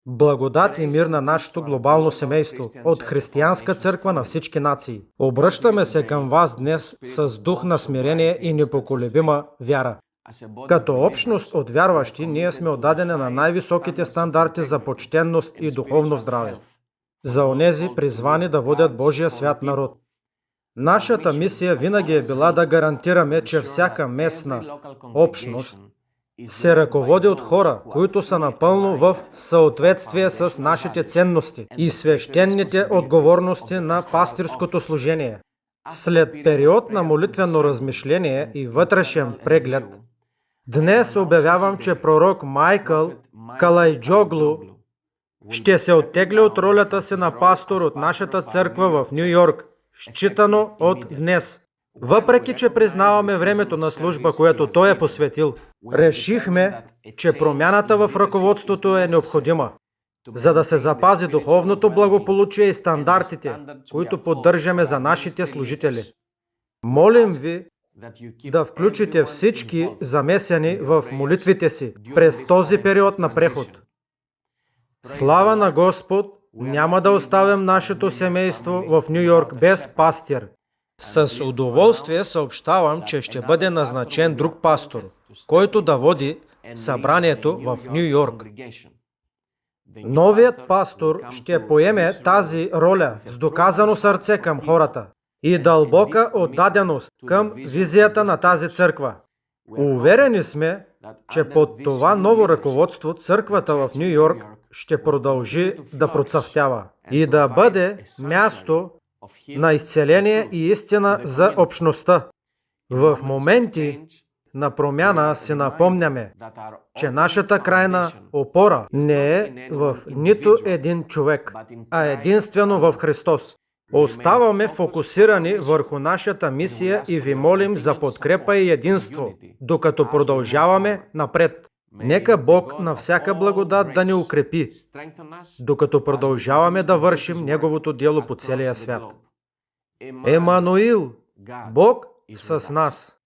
Благодат и мир на нашето глобално семейство от Християнска църква на всички нации. Обръщаме се към вас днес с дух на смирение и непоколебима вяра. Като общност от вярващи, ние сме отдадени на най-високите стандарти за почтенност и духовно здраве. За онези призвани да водят Божия свят народ. Нашата мисия винаги е била да гарантираме, че всяка местна общност се ръководи от хора, които са напълно в съответствие с нашите ценности и свещените отговорности на пастирското служение. След период на молитвено размишление и вътрешен преглед, днес обявявам, че пророк Майкъл Калайджоглу ще се оттегли от ролята си на пастор от нашата църква в Ню Йорк, считано от днес. Въпреки че признаваме времето на служба, което той е посветил, решихме, че промяната в ръководството е необходима, за да се запази духовното благополучие и стандартите, които поддържаме за нашите служители. Молим ви да включите всички замесени в молитвите си през този период на преход. Слава на Господ! Няма да оставим нашето семейство в Ню Йорк без пастир. С удоволствие съобщавам, че ще бъде назначен друг пастор, който да води събранието в Ню Йорк. Новият пастор ще поеме тази роля с доказано сърце към хората и дълбока отдаденост към визията на тази църква. Уверени сме, че под това ново ръководство църквата в Ню Йорк ще продължи да процъфтява и да бъде място на изцеление и истина за общността. В моменти на промяна си напомняме, че нашата крайна опора не е в нито един човек, а единствено в Христос. Оставаме фокусирани върху нашата мисия и ви молим за подкрепа и единство, докато продължаваме напред. Нека Бог на всяка благодат да ни укрепи, докато продължаваме да вършим Неговото дело по целия свят. Емануил, Бог с нас.